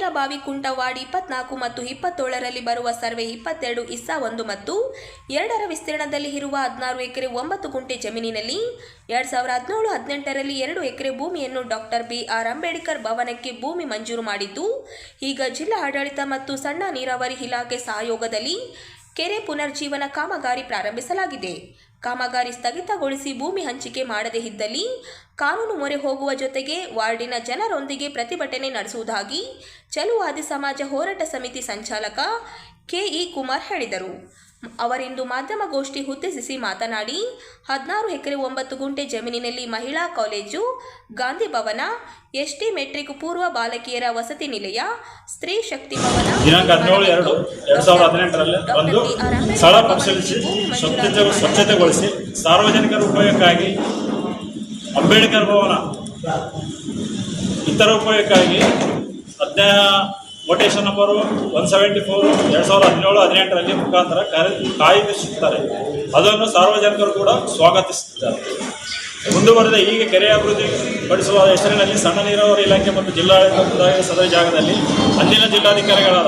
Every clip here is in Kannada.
ಗೋವಿನಬಾವಿ ಕುಂಟವಾಡಿ 24 ಮತ್ತು 27ರಲ್ಲಿ ಬರುವ ಸರ್ವೆ 22/1 ಮತ್ತು 2ರ ವಿಸ್ತೀರ್ಣದಲ್ಲಿ ಇರುವ 16 ಎಕರೆ 9 ಗುಂಟೆ ಜಮೀನಿನಲ್ಲಿ 2017-18ರಲ್ಲಿ 2 ಎಕರೆ ಭೂಮಿಯನ್ನು ಡಾಕ್ಟರ್ BR ಅಂಬೇಡ್ಕರ್ ಭವನಕ್ಕೆ ಭೂಮಿ ಮಂಜೂರು ಮಾಡಿದ್ದು, ಈಗ ಜಿಲ್ಲಾ ಆಡಳಿತ ಮತ್ತು ಸಣ್ಣ ನೀರಾವರಿ ಇಲಾಖೆ ಸಹಯೋಗದಲ್ಲಿ ಕೆರೆ ಪುನರ್ಜೀವನ ಕಾಮಗಾರಿ ಪ್ರಾರಂಭಿಸಲಾಗಿದೆ. ಕಾಮಗಾರಿ ಸ್ಥಗಿತಗೊಳಿಸಿ ಭೂಮಿ ಹಂಚಿಕೆ ಮಾಡದೇ ಇದ್ದಲ್ಲಿ ಕಾನೂನು ಮೊರೆ ಹೋಗುವ ಜೊತೆಗೆ ವಾರ್ಡಿನ ಜನರೊಂದಿಗೆ ಪ್ರತಿಭಟನೆ ನಡೆಸುವುದಾಗಿ ಚಲುವಾದಿ ಸಮಾಜ ಹೋರಾಟ ಸಮಿತಿ ಸಂಚಾಲಕ KE ಕುಮಾರ್ ಹೇಳಿದರು. ಅವರಿಂದು ಮಾಧ್ಯಮಗೋಷ್ಠಿ ಉದ್ದೇಶಿಸಿ ಮಾತನಾಡಿ, 16 ಎಕರೆ 9 ಗುಂಟೆ ಜಮೀನಿನಲ್ಲಿ ಮಹಿಳಾ ಕಾಲೇಜು, ಗಾಂಧಿ ಭವನ, ST ಮೆಟ್ರಿಕ್ ಪೂರ್ವ ಬಾಲಕಿಯರ ವಸತಿ ನಿಲಯ, ಸ್ತ್ರೀ ಶಕ್ತಿ ಭವನ, ದಿನಾಂಕ 17/2/2018ರಲ್ಲಿ ಒಂದು ಸ್ಥಳ ಪರಿಶೀಲಿಸಿ ಸ್ವಚ್ಛತೆಗೊಳಿಸಿ ಸಾರ್ವಜನಿಕರ ಉಪಯೋಗಕ್ಕಾಗಿ ಅಂಬೇಡ್ಕರ್ ಭವನ ಇತರ ಉಪಯೋಗಕ್ಕಾಗಿ ನೋಟೇಶನ್ ನಂಬರ್ 174 2017-18ರಲ್ಲಿ ಮುಖಾಂತರ ಕಾಯ್ದಿರಿಸುತ್ತಾರೆ. ಅದನ್ನು ಸಾರ್ವಜನಿಕರು ಕೂಡ ಸ್ವಾಗತಿಸುತ್ತಾರೆ. ಮುಂದುವರೆದ ಹೀಗೆ ಕೆರೆ ಅಭಿವೃದ್ಧಿ ಪಡಿಸುವ ಹೆಸರಿನಲ್ಲಿ ಸಣ್ಣ ನೀರಾವರಿ ಇಲಾಖೆ ಮತ್ತು ಜಿಲ್ಲಾಡಳಿತ ಸದರಿ ಜಾಗದಲ್ಲಿ ಅಂದಿನ ಜಿಲ್ಲಾಧಿಕಾರಿಗಳಾದ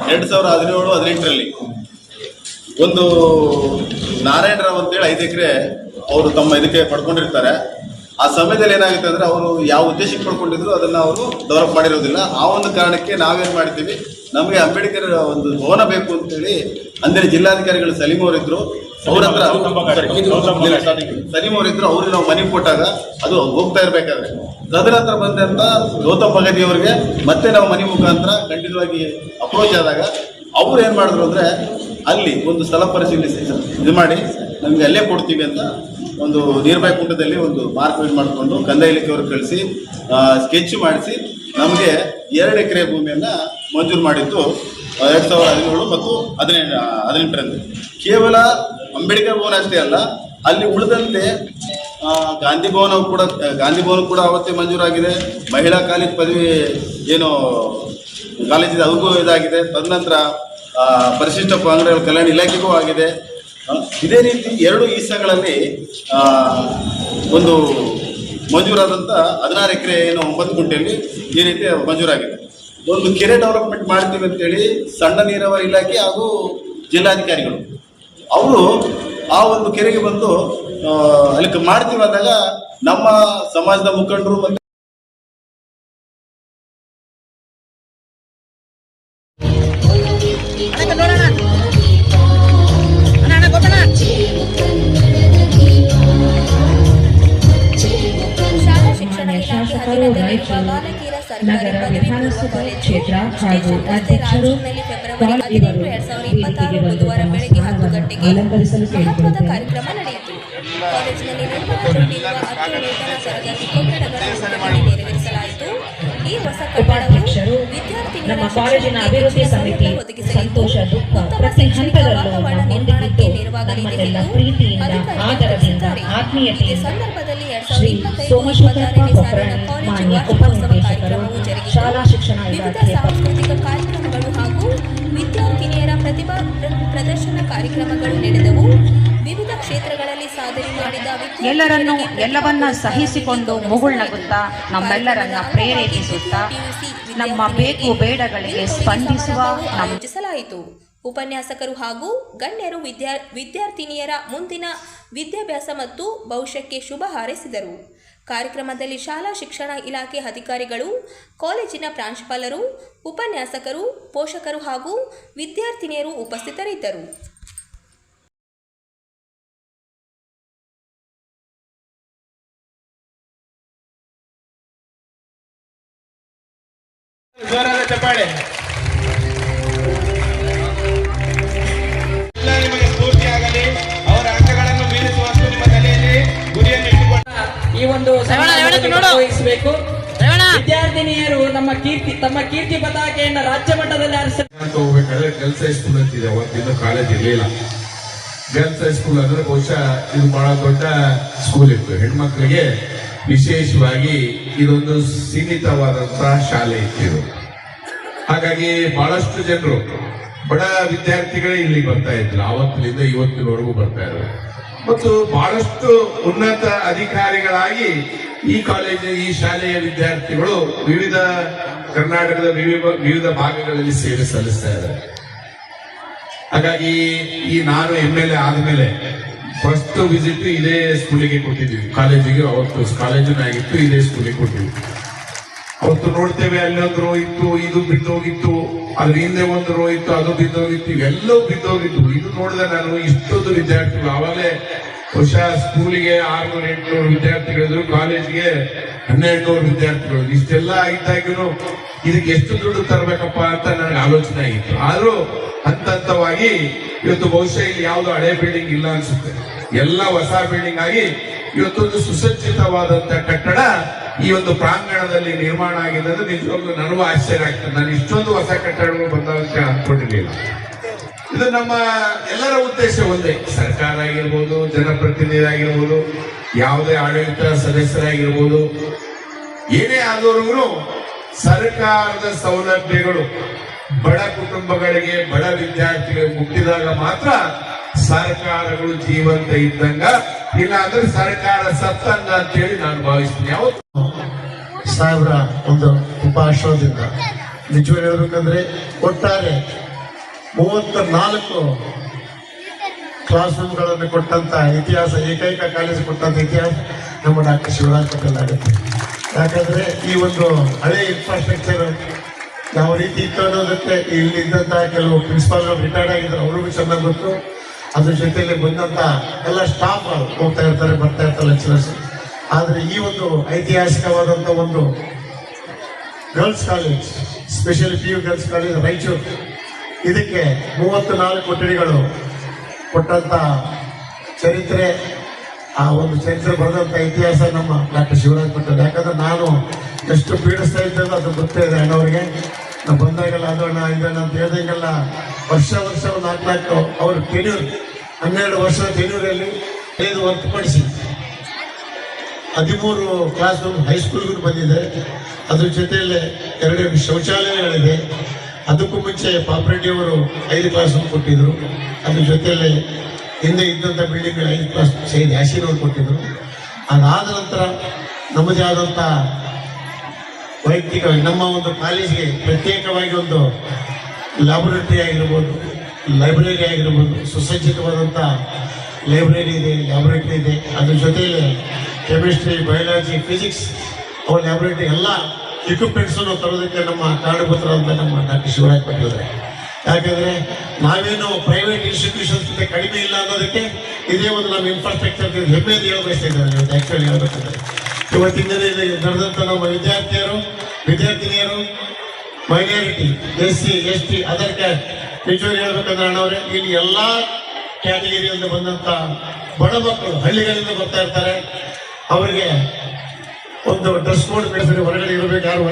2017-18ರಲ್ಲಿ ಒಂದು ನಾರಾಯಣರಾವ್ ಅಂತೇಳಿ 5 ಎಕರೆ ಅವರು ತಮ್ಮ ಇದಕ್ಕೆ ಪಡ್ಕೊಂಡಿರ್ತಾರೆ. ಆ ಸಮಯದಲ್ಲಿ ಏನಾಗುತ್ತೆ ಅಂದರೆ ಅವರು ಯಾವ ಉದ್ದೇಶಕ್ಕೆ ಪಡ್ಕೊಂಡಿದ್ರು ಅದನ್ನು ಅವರು ಡೆವಲಪ್ ಮಾಡಿರೋದಿಲ್ಲ. ಆ ಒಂದು ಕಾರಣಕ್ಕೆ ನಾವೇನು ಮಾಡಿದ್ದೀವಿ, ನಮಗೆ ಅಂಬೇಡ್ಕರ್ ಒಂದು ಭವನ ಬೇಕು ಅಂತೇಳಿ ಅಂದಿನ ಜಿಲ್ಲಾಧಿಕಾರಿಗಳು ಸಲೀಂ ಅವರಿದ್ದರು, ಅವ್ರ ಹತ್ರ ಸಲೀಂ ಅವರಿದ್ದರು. ಅವ್ರಿಗೆ ನಾವು ಮನೆ ಕೊಟ್ಟಾಗ ಅದು ಹೋಗ್ತಾ ಇರಬೇಕಾದ್ರೆ ತದನಂತರ ಬಂದಂಥ ಗೌತಮ್ ಬಗದಿ ಅವರಿಗೆ ಮತ್ತೆ ನಾವು ಮನೆ ಮುಖಾಂತರ ಕಂಟಿನ್ಯೂ ಆಗಿ ಅಪ್ರೋಚ್ ಆದಾಗ ಅವ್ರು ಏನು ಮಾಡಿದ್ರು ಅಂದರೆ ಅಲ್ಲಿ ಒಂದು ಸ್ಥಳ ಪರಿಶೀಲಿಸಿ ಇದು ಮಾಡಿ ನಮಗೆ ಅಲ್ಲೇ ಕೊಡ್ತೀವಿ ಅಂತ ಒಂದು ನೀರ್ಬಾಯಿ ಕುಂಟದಲ್ಲಿ ಒಂದು ಮಾರ್ಕ್ ಮಾಡಿಕೊಂಡು ಕಂದಾಯ ಇಲಾಖೆಯವ್ರಿಗೆ ಕಳಿಸಿ ಸ್ಕೆಚ್ ಮಾಡಿಸಿ ನಮಗೆ 2 ಎಕರೆ ಭೂಮಿಯನ್ನು ಮಂಜೂರು ಮಾಡಿದ್ದು 2017 ಮತ್ತು 18ರಲ್ಲಿ. ಕೇವಲ ಅಂಬೇಡ್ಕರ್ ಭವನ ಅಷ್ಟೇ ಅಲ್ಲ, ಅಲ್ಲಿ ಉಳಿದಂತೆ ಗಾಂಧಿ ಭವನ ಕೂಡ ಅವತ್ತೇ ಮಂಜೂರಾಗಿದೆ. ಮಹಿಳಾ ಕಾಲೇಜ್ ಪದವಿ ಏನು ಕಾಲೇಜಿದೆ ಅವ್ರಿಗೂ ಇದಾಗಿದೆ. ತದನಂತರ ಪರಿಶಿಷ್ಟ ಪಂಗಡಗಳ ಕಲ್ಯಾಣ ಇಲಾಖೆಗೂ ಆಗಿದೆ. ಇದೇ ರೀತಿ 2 ಈಸಗಳಲ್ಲಿ ಒಂದು ಮಂಜೂರಾದಂಥ 16 ಎಕರೆ ಏನು 9 ಗುಂಟೆಯಲ್ಲಿ ಈ ರೀತಿ ಮಂಜೂರಾಗಿದೆ. ಒಂದು ಕೆರೆ ಡೆವಲಪ್ಮೆಂಟ್ ಮಾಡ್ತೀವಿ ಅಂತೇಳಿ ಸಣ್ಣ ನೀರಾವರಿ ಇಲಾಖೆ ಹಾಗೂ ಜಿಲ್ಲಾಧಿಕಾರಿಗಳು ಅವರು ಆ ಒಂದು ಕೆರೆಗೆ ಬಂದು ಅಲ್ಲಿ ಮಾಡ್ತೀವಿ ಅಂದಾಗ ನಮ್ಮ ಸಮಾಜದ ಮುಖಂಡರು ಮತ್ತು ನಗರ ವಿಧಾನಸಭಾ ಕ್ಷೇತ್ರ ಹಾಗೂ ಅಧ್ಯಕ್ಷರು ಬುಧವಾರ ಬೆಳಗ್ಗೆ 10 ಗಂಟೆಗೆ ಮಹತ್ವದ ಕಾರ್ಯಕ್ರಮ ನಡೆಯಿತು. ಕಾಲೇಜಿನಲ್ಲಿ ನಿರ್ಮಾಣಗೊಂಡಿರುವ ಅತ್ಯುನ್ನತ ತರಗತಿ ಕಟ್ಟಡಗಳನ್ನು ನೆರವೇರಿಸಲಾಯಿತು. ಈ ಹೊಸ ಕಟ್ಟಡವು ನಮ್ಮ ಕಾಲೇಜಿನ ಅಭಿವೃದ್ಧಿ ಸಮಿತಿ ಸಂತೋಷ ದುಃಖ ಪ್ರತಿ ಹಂತದಲ್ಲೂ ನಮ್ಮೊಂದಿಗಿದ್ದು ನಮ್ಮನ್ನೆಲ್ಲ ಪ್ರೀತಿಯಿಂದ ಆದರದಿಂದ ಆತ್ಮೀಯತೆಯ ಸಂದರ್ಭದಲ್ಲಿ ಶ್ರೀ ಸೋಮಶೇಖರಪ್ಪ ಕೊಪ್ಪರಣಿ ಮಾನ್ಯ ಉಪನಿರ್ದೇಶಕರು, ಶಾಲಾ ಶಿಕ್ಷಣ ಇಲಾಖೆ, ಸಾಂಸ್ಕೃತಿಕ ಕಾರ್ಯಕ್ರಮಗಳು ಹಾಗೂ ವಿದ್ಯಾರ್ಥಿನಿಯರ ಪ್ರತಿಭಾ ಪ್ರದರ್ಶನ ಕಾರ್ಯಕ್ರಮಗಳು ನಡೆದವು. ವಿವಿಧ ಕ್ಷೇತ್ರಗಳಲ್ಲಿ ಸಾಧನೆ ಮಾಡಿದ ಎಲ್ಲವನ್ನ ಸಹಿಸಿಕೊಂಡು ಮುಗುಳ್ನಗುತ್ತಾ ನಮ್ಮೆಲ್ಲರನ್ನ ಪ್ರೇರೇಪಿಸುತ್ತಾ ನಮ್ಮ ಬೇಕು ಬೇಡಗಳಿಗೆ ಸ್ಪಂದಿಸುವ ಆಯೋಜಿಸಲಾಯಿತು. ಉಪನ್ಯಾಸಕರು ಹಾಗೂ ಗಣ್ಯರು ವಿದ್ಯಾರ್ಥಿನಿಯರ ಮುಂದಿನ ವಿದ್ಯಾಭ್ಯಾಸ ಮತ್ತು ಭವಿಷ್ಯಕ್ಕೆ ಶುಭ ಹಾರೈಸಿದರು. ಕಾರ್ಯಕ್ರಮದಲ್ಲಿ ಶಾಲಾ ಶಿಕ್ಷಣ ಇಲಾಖೆ ಅಧಿಕಾರಿಗಳು, ಕಾಲೇಜಿನ ಪ್ರಾಂಶುಪಾಲರು, ಉಪನ್ಯಾಸಕರು, ಪೋಷಕರು ಹಾಗೂ ವಿದ್ಯಾರ್ಥಿನಿಯರು ಉಪಸ್ಥಿತರಿದ್ದರು. ನಿಮಗೆ ಸ್ಫೂರ್ತಿಯಾಗಲಿ. ಅವರ ಅಂಕಗಳನ್ನು ಮೀರಿಸುವಷ್ಟು ನಿಮ್ಮ ತಲೆಯಲ್ಲಿ ಗುರಿಯನ್ನು ಇಟ್ಟುಕೊಂಡು ಈ ಒಂದು ವಹಿಸಬೇಕು. ವಿದ್ಯಾರ್ಥಿನಿಯರು ತಮ್ಮ ಕೀರ್ತಿ ಪತಾಕೆಯನ್ನು ರಾಜ್ಯ ಮಟ್ಟದಲ್ಲಿ ಹೋಗ್ಬೇಕಾದ್ರೆ ಗರ್ಲ್ಸ್ ಹೈಸ್ಕೂಲ್ ಅಂತಿದೆ. ಅವತ್ತಿನ ಕಾಲೇಜ್ ಇರಲಿಲ್ಲ. ಗರ್ಲ್ಸ್ ಹೈಸ್ಕೂಲ್ ಅಂದ್ರೆ ಬಹುಶಃ ಇದು ಬಹಳ ದೊಡ್ಡ ಸ್ಕೂಲ್ ಇತ್ತು. ಹೆಣ್ಮಕ್ಳಿಗೆ ವಿಶೇಷವಾಗಿ ಇದೊಂದು ಸೀಮಿತವಾದಂತಹ ಶಾಲೆ ಇತ್ತು. ಹಾಗಾಗಿ ಬಹಳಷ್ಟು ಜನರು ಬಡ ವಿದ್ಯಾರ್ಥಿಗಳೇ ಇಲ್ಲಿ ಬರ್ತಾ ಇದ್ರು. ಆವತ್ತಿನಿಂದ ಇವತ್ತಿನವರೆಗೂ ಬರ್ತಾ ಇದ್ದಾರೆ. ಮತ್ತು ಬಹಳಷ್ಟು ಉನ್ನತ ಅಧಿಕಾರಿಗಳಾಗಿ ಈ ಕಾಲೇಜು ಈ ಶಾಲೆಯ ವಿದ್ಯಾರ್ಥಿಗಳು ವಿವಿಧ ಕರ್ನಾಟಕದ ವಿವಿಧ ಭಾಗಗಳಲ್ಲಿ ಸೇವೆ ಸಲ್ಲಿಸ್ತಾ ಇದ್ದಾರೆ. ಹಾಗಾಗಿ ನಾನು MLA ಆದ್ಮೇಲೆ ಫಸ್ಟ್ ವಿಸಿಟ್ ಇದೇ ಸ್ಕೂಲಿಗೆ ಕೊಟ್ಟಿದ್ವಿ, ಕಾಲೇಜಿಗೆ. ಅವತ್ತು ಕಾಲೇಜಿನ ಆಗಿತ್ತು, ಇದೇ ಸ್ಕೂಲಿಗೆ ಕೊಟ್ಟಿದ್ವಿ. ಅವತ್ತು ನೋಡ್ತೇವೆ ಅಲ್ಲೊಂದು ರೋ ಇತ್ತು, ಇದು ಬಿದ್ದೋಗಿತ್ತು, ಅದ್ರ ಹಿಂದೆ ಒಂದು ರೋ ಇತ್ತು, ಅದು ಬಿದ್ದೋಗಿತ್ತು, ಇವೆಲ್ಲವೂ ಬಿದ್ದೋಗಿತ್ತು. ಇದು ನೋಡಿದೆ ನಾನು, ಇಷ್ಟೊಂದು ವಿದ್ಯಾರ್ಥಿಗಳು. ಆವಾಗಲೇ ಬಹುಶಃ ಸ್ಕೂಲಿಗೆ 600-800 ವಿದ್ಯಾರ್ಥಿಗಳಿದ್ರು, ಕಾಲೇಜಿಗೆ 1200 ವಿದ್ಯಾರ್ಥಿಗಳು. ಇಷ್ಟೆಲ್ಲ ಇದ್ದಾಗೂ ಇದಕ್ಕೆ ಎಷ್ಟು ದುಡ್ಡು ತರಬೇಕಪ್ಪ ಅಂತ ನನಗೆ ಆಲೋಚನೆ ಆಗಿತ್ತು. ಆದ್ರೂ ಹಂತವಾಗಿ ಇವತ್ತು ಬಹುಶಃ ಇಲ್ಲಿ ಯಾವ್ದು ಹಳೆ ಬಿಲ್ಡಿಂಗ್ ಇಲ್ಲ ಅನ್ಸುತ್ತೆ, ಎಲ್ಲ ಹೊಸ ಬಿಲ್ಡಿಂಗ್ ಆಗಿ ಇವತ್ತೊಂದು ಸುಸಜ್ಜಿತವಾದಂತ ಕಟ್ಟಡ ಈ ಒಂದು ಪ್ರಾಂಗಣದಲ್ಲಿ ನಿರ್ಮಾಣ ಆಗಿದೆ ಅಂದ್ರೆ ನಿಜವಾಗ್ಲೂ ನನಗೂ ಆಶ್ಚರ್ಯ ಆಗ್ತದೆ. ನಾನು ಇಷ್ಟೊಂದು ಹೊಸ ಕಟ್ಟಡಗಳು ಬಂದಂತ ಅನ್ಕೊಂಡಿರ್ಲಿಲ್ಲ. ಇದು ನಮ್ಮ ಎಲ್ಲರ ಉದ್ದೇಶ ಒಂದೇ, ಸರ್ಕಾರ ಆಗಿರ್ಬೋದು, ಜನಪ್ರತಿನಿಧಿ ಆಗಿರ್ಬೋದು, ಯಾವುದೇ ಆಡಳಿತ ಸದಸ್ಯರಾಗಿರ್ಬೋದು, ಏನೇ ಆದವರು ಸರ್ಕಾರದ ಸೌಲಭ್ಯಗಳು ಬಡ ಕುಟುಂಬಗಳಿಗೆ, ಬಡ ವಿದ್ಯಾರ್ಥಿಗಳಿಗೆ ಮುಟ್ಟಿದಾಗ ಮಾತ್ರ ಸರ್ಕಾರಗಳು ಜೀವಂತ ಇದ್ದಂಗ, ಇಲ್ಲ ಅಂದ್ರೆ ಸರ್ಕಾರ ಸತ್ತಂಗ ಅಂತೇಳಿ ನಾನು ಭಾವಿಸ್ತೀನಿ. ಯಾವತ್ತು ಸಾಹೇಬ್ರ ಒಂದು ಉಪಾಶ್ರದಿಂದ ನಿಜವಾಗಿ ಹೇಳ್ಬೇಕಂದ್ರೆ ಒಟ್ಟಾರೆ 34 ಕ್ಲಾಸ್ ರೂಮ್ಗಳನ್ನು ಕೊಟ್ಟಂತ ಇತಿಹಾಸ, ಏಕೈಕ ಕಾಲೇಜು ಕೊಟ್ಟಂತ ಇತಿಹಾಸ ನಮ್ಮ ಡಾಕ್ಟರ್ ಶಿವರಾಜ್ ಪಟೇಲ್ ಆಗುತ್ತೆ. ಯಾಕಂದ್ರೆ ಈ ಒಂದು ಹಳೆ ಇನ್ಫ್ರಾಸ್ಟ್ರಕ್ಚರ್ ಯಾವ ರೀತಿ ಇತ್ತು ಅನ್ನೋದಕ್ಕೆ ಇಲ್ಲಿದ್ದಂತಹ ಕೆಲವು ಪ್ರಿನ್ಸಿಪಾಲ್ಗಳು ರಿಟೈರ್ಡ್ ಆಗಿದ್ರು, ಅವ್ರಿಗೂ ಚೆನ್ನಾಗಿ ಗೊತ್ತು. ಅದ್ರ ಜೊತೆಯಲ್ಲಿ ಬಂದಂತ ಎಲ್ಲ ಸ್ಟಾಫ್ ಹೋಗ್ತಾ ಇರ್ತಾರೆ, ಬರ್ತಾ ಇರ್ತಾರೆ ಲೆಕ್ಚರರ್ಸ್. ಆದ್ರೆ ಈ ಒಂದು ಐತಿಹಾಸಿಕವಾದಂತ ಒಂದು girls college, specially PU girls college Raichur, ಇದಕ್ಕೆ 34 ಕೊಠಡಿಗಳು ಕೊಟ್ಟಂತ ಚರಿತ್ರೆ, ಆ ಒಂದು ಚರಿತ್ರೆ ಬರೆದಂತ ಇತಿಹಾಸ ನಮ್ಮ ಡಾಕ್ಟರ್ ಶಿವರಾಜ್ ಪಟೇಲ್. ಯಾಕಂದ್ರೆ ನಾನು ಎಷ್ಟು ಪೀಡಿಸ್ತಾ ಇದ್ದೇವೆ ಅದು ಗೊತ್ತೇ ಇದೆ ಅಣ್ಣವರಿಗೆ. ನಾವು ಬಂದಾಗೆಲ್ಲ ಅದು ಅಣ್ಣ ಇದಣ್ಣ ಅಂತ ಹೇಳ್ದಂಗೆಲ್ಲ ವರ್ಷ 4 ಅವ್ರ ಟೆನ್ಯೂರ್, 12 ವರ್ಷದ ಟೆನ್ಯೂರಲ್ಲಿ 5 ಹೊರತುಪಡಿಸಿ 13 ಕ್ಲಾಸ್ ರೂಮ್ ಹೈಸ್ಕೂಲ್ಗೂ ಬಂದಿದೆ. ಅದ್ರ ಜೊತೆಯಲ್ಲೇ 2 ಶೌಚಾಲಯಗಳಿದೆ. ಅದಕ್ಕೂ ಮುಂಚೆ ಪಾಪರೆಡ್ಡಿ ಅವರು 5 ಕ್ಲಾಸ್ ರೂಮ್ ಕೊಟ್ಟಿದ್ರು. ಅದ್ರ ಜೊತೆಯಲ್ಲೇ ಹಿಂದೆ ಇದ್ದಂಥ ಬಿಲ್ಡಿಂಗ್ 5 ಕ್ಲಾಸ್ ಸೈಡ್ ಯಾಶಿನವ್ರು ಕೊಟ್ಟಿದ್ರು. ಅದಾದ ನಂತರ ನಮ್ಮದೇ ಆದಂಥ ವೈಯಕ್ತಿಕವಾಗಿ ನಮ್ಮ ಒಂದು ಕಾಲೇಜಿಗೆ ಪ್ರತ್ಯೇಕವಾಗಿ ಒಂದು ಲ್ಯಾಬೊರೇಟರಿ ಆಗಿರ್ಬೋದು, ಲೈಬ್ರರಿ ಆಗಿರ್ಬೋದು, ಸುಸಜ್ಜಿತವಾದಂಥ ಲೈಬ್ರರಿ ಇದೆ, ಲ್ಯಾಬೊರೇಟರಿ ಇದೆ. ಅದ್ರ ಜೊತೆಯಲ್ಲಿ ಕೆಮಿಸ್ಟ್ರಿ, ಬಯಾಲಜಿ, ಫಿಸಿಕ್ಸ್ ಅವ್ರ ಲ್ಯಾಬೊರೇಟರಿ ಎಲ್ಲ ಇಕ್ವಿಪ್ಮೆಂಟ್ಸು ನಾವು ತರೋದಕ್ಕೆ ನಮ್ಮ ಕಾರಣಭೂತರಾದಂಥ ನಮ್ಮ ಡಾಕ್ಟರ್ ಶಿವರಾಜ್ ಪಟೇಲ್. ಯಾಕಂದ್ರೆ ನಾವೇನು ಪ್ರೈವೇಟ್ ಇನ್ಸ್ಟಿಟ್ಯೂಷನ್ಸ್ ಕಡಿಮೆ ಇಲ್ಲ ಅನ್ನೋದಕ್ಕೆ ಇದೇ ಒಂದು ನಮ್ಮ ಇನ್ಫ್ರಾಸ್ಟ್ರಕ್ಚರ್ ಹೆಮ್ಮೆಯಿಂದ ಹೇಳ್ಬಯಸ್ತಿದ್ದಾರೆ. ಆಕ್ಚುಲಿ ಹೇಳ್ಬೇಕಂದ್ರೆ ಇವತ್ತಿನ ನಡೆದಂಥ ನಮ್ಮ ವಿದ್ಯಾರ್ಥಿನಿಯರು, minority, SC, ST, other caste, ನಿಜವಾಗಿ ಹೇಳ್ಬೇಕಂದ್ರೆ ಅಣ್ಣವ್ರೆ ಇಲ್ಲಿ ಎಲ್ಲ ಕ್ಯಾಟಗಿರಿಯಿಂದ ಬಂದಂತ ಬಡ ಮಕ್ಕಳು ಹಳ್ಳಿಗಳಿಂದ ಬರ್ತಾ ಇರ್ತಾರೆ. ಅವರಿಗೆ ಒಂದು ಡ್ರೆಸ್ ಕೋಡ್ ಬೇರೆ, ಹೊರಗಡೆ ಇರಬೇಕು, ಯಾರು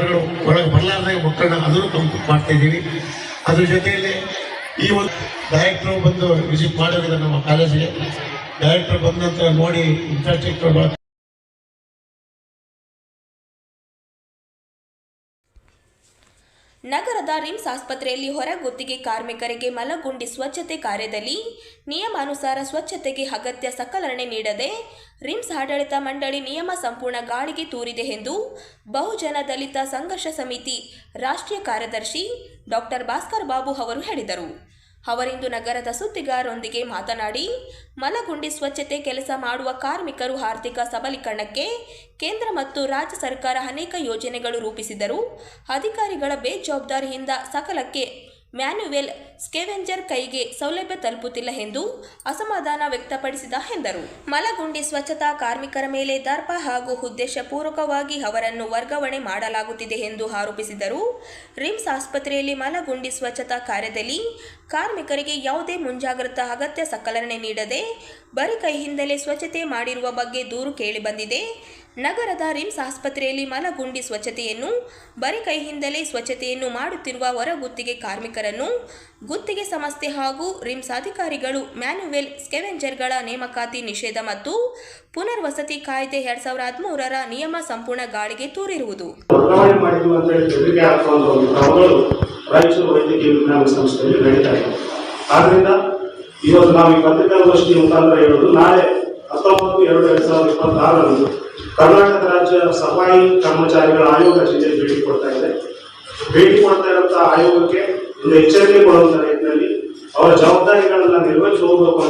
ಒಳಗೆ ಬರಲಾರ್ದಾಗ ಮಕ್ಕಳನ್ನ ಅದನ್ನು ಕಂಪ್ಲೀಟ್ ಮಾಡ್ತಾ ಇದ್ದೀವಿ. ಅದ್ರ ಜೊತೆಯಲ್ಲಿ ಈ ಒಂದು ಡೈರೆಕ್ಟರ್ ಬಂದು ವಿಸಿಟ್ ಮಾಡೋದಿದೆ ನಮ್ಮ ಕಾಲೇಜಿಗೆ. ಡೈರೆಕ್ಟರ್ ಬಂದ ನಂತರ ನೋಡಿ ಇನ್ಫ್ರಾಸ್ಟ್ರಕ್ಚರ್ ನಗರದ ರಿಮ್ಸ್ ಆಸ್ಪತ್ರೆಯಲ್ಲಿ ಹೊರಗುತ್ತಿಗೆ ಕಾರ್ಮಿಕರಿಗೆ ಮಲಗುಂಡಿ ಸ್ವಚ್ಛತೆ ಕಾರ್ಯದಲ್ಲಿ ನಿಯಮಾನುಸಾರ ಸ್ವಚ್ಛತೆಗೆ ಅಗತ್ಯ ಸಲಕರಣೆ ನೀಡದೆ ರಿಮ್ಸ್ ಆಡಳಿತ ಮಂಡಳಿ ನಿಯಮ ಸಂಪೂರ್ಣ ಗಾಳಿಗೆ ತೂರಿದೆ ಎಂದು ಬಹುಜನ ದಲಿತ ಸಂಘರ್ಷ ಸಮಿತಿ ರಾಷ್ಟ್ರೀಯ ಕಾರ್ಯದರ್ಶಿ ಡಾಕ್ಟರ್ ಭಾಸ್ಕರ್ ಬಾಬು ಅವರು ಹೇಳಿದರು. ಅವರಿಂದು ನಗರದ ಸುದ್ದಿಗಾರರೊಂದಿಗೆ ಮಾತನಾಡಿ, ಮಲಗುಂಡಿ ಸ್ವಚ್ಛತೆ ಕೆಲಸ ಮಾಡುವ ಕಾರ್ಮಿಕರು ಆರ್ಥಿಕ ಸಬಲೀಕರಣಕ್ಕೆ ಕೇಂದ್ರ ಮತ್ತು ರಾಜ್ಯ ಸರ್ಕಾರ ಅನೇಕ ಯೋಜನೆಗಳು ರೂಪಿಸಿದರೂ ಅಧಿಕಾರಿಗಳ ಬೇಜವಾಬ್ದಾರಿಯಿಂದ ಸಕಾಲಕ್ಕೆ ಮ್ಯಾನ್ಯುವೆಲ್ ಸ್ಕೆವೆಂಜರ್ ಕೈಗೆ ಸೌಲಭ್ಯ ತಲುಪುತ್ತಿಲ್ಲ ಎಂದು ಅಸಮಾಧಾನ ವ್ಯಕ್ತಪಡಿಸಿದ ಎಂದರು. ಮಲಗುಂಡಿ ಸ್ವಚ್ಛತಾ ಕಾರ್ಮಿಕರ ಮೇಲೆ ದರ್ಪ ಹಾಗೂ ಉದ್ದೇಶಪೂರ್ವಕವಾಗಿ ಅವರನ್ನು ವರ್ಗಾವಣೆ ಮಾಡಲಾಗುತ್ತಿದೆ ಎಂದು ಆರೋಪಿಸಿದರು. ರಿಮ್ಸ್ ಆಸ್ಪತ್ರೆಯಲ್ಲಿ ಮಲಗುಂಡಿ ಸ್ವಚ್ಛತಾ ಕಾರ್ಯದಲ್ಲಿ ಕಾರ್ಮಿಕರಿಗೆ ಯಾವುದೇ ಮುಂಜಾಗ್ರತಾ ಅಗತ್ಯ ಸಲಕರಣೆ ನೀಡದೆ ಬರೀ ಕೈಯಿಂದಲೇ ಸ್ವಚ್ಛತೆ ಮಾಡಿರುವ ಬಗ್ಗೆ ದೂರು ಕೇಳಿಬಂದಿದೆ. ನಗರದ ರಿಮ್ಸ್ ಆಸ್ಪತ್ರೆಯಲ್ಲಿ ಮಲಗುಂಡಿ ಸ್ವಚ್ಛತೆಯನ್ನು ಬರೀ ಕೈಯಿಂದಲೇ ಸ್ವಚ್ಛತೆಯನ್ನು ಮಾಡುತ್ತಿರುವ ಹೊರಗುತ್ತಿಗೆ ಕಾರ್ಮಿಕರನ್ನು ಗುತ್ತಿಗೆ ಸಂಸ್ಥೆ ಹಾಗೂ ರಿಮ್ಸ್ ಅಧಿಕಾರಿಗಳು ಮ್ಯಾನ್ಯುವೆಲ್ ಸ್ಕೆವೆಂಜರ್ಗಳ ನೇಮಕಾತಿ ನಿಷೇಧ ಮತ್ತು ಪುನರ್ವಸತಿ ಕಾಯ್ದೆ 2013ರ ನಿಯಮ ಸಂಪೂರ್ಣ ಗಾಳಿಗೆ ತೂರಿರುವುದು. ರಾಯಚೂರು ವೈದ್ಯಕೀಯ ವಿಜ್ಞಾನ ಸಂಸ್ಥೆಯಲ್ಲಿ ನಡೀತಾ ಇದೆ. ಆದ್ರಿಂದ ಇವತ್ತು ನಾವು ಈ ಪತ್ರಿಕಾಗೋಷ್ಠಿ ಮುಖಾಂತರ ಹೇಳೋದು, ನಾಳೆ 19/2/2026 ಕರ್ನಾಟಕ ರಾಜ್ಯ ಸಫಾಯಿ ಕರ್ಮಚಾರಿಗಳ ಆಯೋಗ ಜಿಲ್ಲೆಗೆ ಭೇಟಿ ಕೊಡ್ತಾ ಇದೆ. ಭೇಟಿ ಕೊಡ್ತಾ ಇರುವಂತಹ ಆಯೋಗಕ್ಕೆ ಒಂದು ಎಚ್ಚರಿಕೆ ಕೊಡುವಂತ ನಿಟ್ಟಿನಲ್ಲಿ ಅವರ ಜವಾಬ್ದಾರಿಗಳನ್ನ ನಿರ್ವಹಿಸಿ ಹೋಗಬೇಕು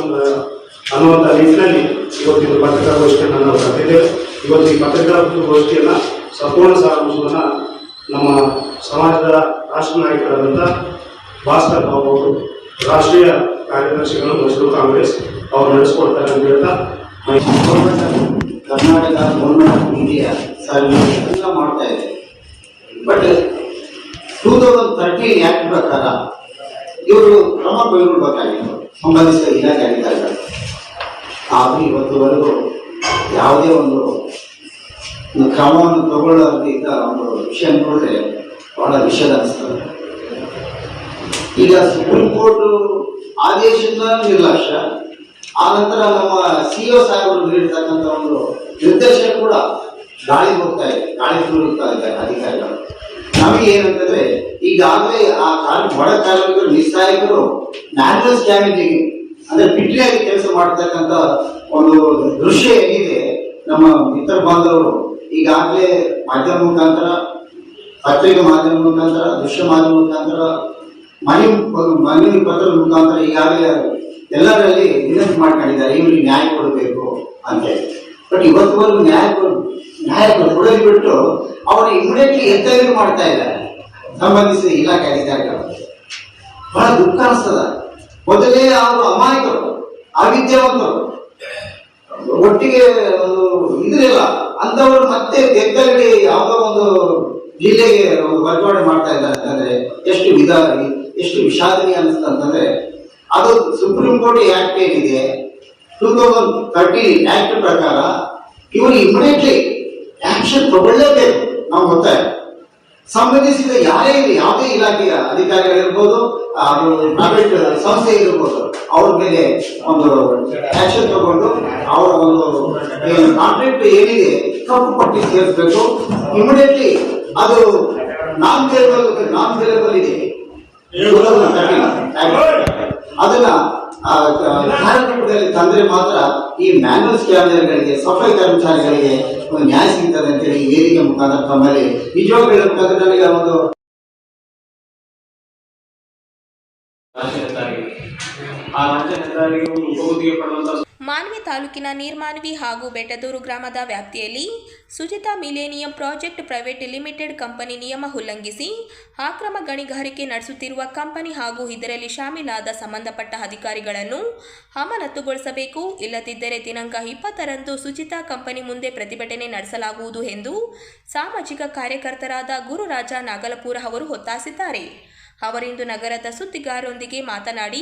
ಅನ್ನುವಂಥ ನಿಟ್ಟಿನಲ್ಲಿ ಇವತ್ತಿನ ಪತ್ರಿಕಾಗೋಷ್ಠಿಯನ್ನು ನಾವು ಕರೆದಿದ್ದೇವೆ. ಇವತ್ತು ಈ ಪತ್ರಿಕಾಗೋಷ್ಠಿಯನ್ನ ಸಂಪೂರ್ಣ ಸಾರಾಂಶವನ್ನ ನಮ್ಮ ಸಮಾಜದ ರಾಷ್ಟ್ರ ನಾಯಕರಾದಂಥ ಭಾಸ್ಕರ್ ಬಾಬು ಅವರು, ರಾಷ್ಟ್ರೀಯ ಕಾರ್ಯದರ್ಶಿಗಳು ಮೈಸೂರು ಕಾಂಗ್ರೆಸ್ ಅವರು ನಡೆಸಿಕೊಡ್ತಾರೆ ಅಂತ ಹೇಳ್ತಾ, Karnataka government of India service ಮಾಡ್ತಾ ಇದೆ. ಬಟ್ 2013 ಆಕ್ಟ್ ಪ್ರಕಾರ ಇವರು ಕ್ರಮ ಕೈಗೊಳ್ಳಬೇಕಾಗಿತ್ತು ಸಂಬಂಧಿಸಿದ ಇಲಾಖೆ ಅಧಿಕಾರಿಗಳು. ಆದರೂ ಇವತ್ತುವರೆಗೂ ಯಾವುದೇ ಒಂದು ಕ್ರಮವನ್ನು ತಗೊಳ್ಳೋದಿದ್ದ ಒಂದು ವಿಷಯ ನೋಡಿದ್ರೆ ಬಹಳ ವಿಷದ ಅನಿಸ್ತದೆ. ಈಗ ಸುಪ್ರೀಂ ಕೋರ್ಟ್ ಆದೇಶದ ನಿರ್ಲಕ್ಷ್ಯ, ಆ ನಂತರ ನಮ್ಮ ಸಿಇಒ ಸಾಹೇಬರು ನೀಡಿರ್ತಕ್ಕಂಥ ಒಂದು ನಿರ್ದೇಶನ ಕೂಡ ಗಾಳಿ ಹೋಗ್ತಾ ಇದೆ, ಗಾಳಿ ತೂರುತ್ತಾ ಇದ್ದಾರೆ ಅಧಿಕಾರಿಗಳು. ನಮಗೆ ಏನಂತಂದ್ರೆ ಈಗಾಗಲೇ ಆ ಒಳ ಕಾರ್ಮಿಕರು ನಿಸ್ಸಹಾಯಕರು ಮ್ಯಾನ್ಯುವಲ್ ಸ್ಕ್ಯಾಮಿಂಗ್ ಅಂದ್ರೆ ಬಿಟ್ಟಿಯಾಗಿ ಕೆಲಸ ಮಾಡ್ತಕ್ಕಂಥ ಒಂದು ದೃಶ್ಯ ಏನಿದೆ, ನಮ್ಮ ಮಿತ್ರ ಬಾಂಧವರು ಈಗಾಗಲೇ ಮಾಧ್ಯಮ ಮುಖಾಂತರ, ಪತ್ರಿಕಾ ಮಾಧ್ಯಮ ಮುಖಾಂತರ, ದೃಶ್ಯ ಮಾಧ್ಯಮ ಮುಖಾಂತರ, ಮನವಿ ಪತ್ರದ ಮುಖಾಂತರ ಈಗಾಗಲೇ ಎಲ್ಲರಲ್ಲಿ ವಿನಂತಿ ಮಾಡ್ಕೊಂಡಿದ್ದಾರೆ ಇವರಿಗೆ ನ್ಯಾಯ ಕೊಡಬೇಕು ಅಂತ ಹೇಳಿ. ಬಟ್ ಇವತ್ತುವರೆಗೂ ನ್ಯಾಯ ಕೊಡೋದು ಬಿಟ್ಟು ಅವರು ಇಮಿಡಿಯೇಟ್ಲಿ ಎತ್ತೇರಿ ಮಾಡ್ತಾ ಇದ್ದಾರೆ ಸಂಬಂಧಿಸಿದ ಇಲಾಖೆ ಅಧಿಕಾರಿಗಳು. ಬಹಳ ದುಃಖ ಅನಿಸ್ತದ. ಮೊದಲೇ ಅವರು ಅಮಾಯಕರು, ಅವಿದ್ಯಾವಂತರು, ಒಟ್ಟಿಗೆ ಒಂದು ಇದ್ರಿಲ್ಲ ಅಂತವರು ಮತ್ತೆ ಗೆದ್ದಲ್ಲಿ ಯಾವುದೋ ಒಂದು ಜಿಲ್ಲೆಗೆ ಒಂದು ವರ್ಗಾವಣೆ ಮಾಡ್ತಾ ಇದ್ದಾರೆ ಅಂತಂದ್ರೆ ಎಷ್ಟು ವಿಷಾದನೀಯ ಅನಿಸ್ತಂತಂದ್ರೆ, ಅದು ಸುಪ್ರೀಂ ಕೋರ್ಟ್ ಆಕ್ಟ್ ಏನಿದೆ 2013 ಆಕ್ಟ್ ಪ್ರಕಾರ ಇವರು ಇಮಿಡಿಯೇಟ್ಲಿ ಆಕ್ಷನ್ ತಗೊಳ್ಳೇಬೇಕು. ನಾವು ಗೊತ್ತಾಯ ಸಂಬಂಧಿಸಿದ ಯಾವುದೇ ಇಲಾಖೆಯ ಅಧಿಕಾರಿಗಳಿರ್ಬೋದು, ಅದು ಪ್ರೈವೇಟ್ ಸಂಸ್ಥೆ ಇರ್ಬೋದು, ಅವ್ರ ಮೇಲೆ ಒಂದು ಆಕ್ಷನ್ ತಗೊಂಡು ಅವರ ಒಂದು ಕಾಂಟ್ರಾಕ್ಟ್ ಏನಿದೆ ಕಪ್ಪು ಪಟ್ಟಿ ಸೇರಿಸಬೇಕು ಇಮಿಡಿಯೇಟ್ಲಿ. ಅದು ನಾನ್ ಬೇಲೆಬಲ್ ಇದೆ, ಅದನ್ನ ಕಾರ್ಯಕ್ರಮದಲ್ಲಿ ತಂದ್ರೆ ಮಾತ್ರ ಈ ಮ್ಯಾನ್ಯುವಲ್ ಸ್ಕ್ಯಾಮರ್ಗಳಿಗೆ, ಸಫಾಯಿ ಕರ್ಮಚಾರಿಗಳಿಗೆ ಒಂದು ನ್ಯಾಯ ಸಿಗ್ತದೆ ಅಂತೇಳಿ ಈ ವೇದಿಕೆ ಮುಖಾಂತರ ತಮ್ಮಲ್ಲಿ ನಿಜವಾಗ್ಲೂ ಹೇಳಬೇಕಾದ್ರೆ ನನಗೆ ಒಂದು ಮಾನ್ವಿ ತಾಲೂಕಿನ ನೀರ್ಮಾನ್ವಿ ಹಾಗೂ ಬೆಟ್ಟದೂರು ಗ್ರಾಮದ ವ್ಯಾಪ್ತಿಯಲ್ಲಿ Sujitha millennium project private limited company ನಿಯಮ ಉಲ್ಲಂಘಿಸಿ ಅಕ್ರಮ ಗಣಿಗಾರಿಕೆ ನಡೆಸುತ್ತಿರುವ ಕಂಪನಿ ಹಾಗೂ ಇದರಲ್ಲಿ ಶಾಮೀಲಾದ ಸಂಬಂಧಪಟ್ಟ ಅಧಿಕಾರಿಗಳನ್ನು ಅಮಾನತುಗೊಳಿಸಬೇಕು. ಇಲ್ಲದಿದ್ದರೆ ದಿನಾಂಕ 20ರಂದು ಸುಜಿತಾ ಕಂಪನಿ ಮುಂದೆ ಪ್ರತಿಭಟನೆ ನಡೆಸಲಾಗುವುದು ಎಂದು ಸಾಮಾಜಿಕ ಕಾರ್ಯಕರ್ತರಾದ ಗುರುರಾಜ ನಾಗಲಪುರ ಅವರು ಒತ್ತಾಯಿಸಿದ್ದಾರೆ. ಅವರಿಂದು ನಗರದ ಸುದ್ದಿಗಾರರೊಂದಿಗೆ ಮಾತನಾಡಿ,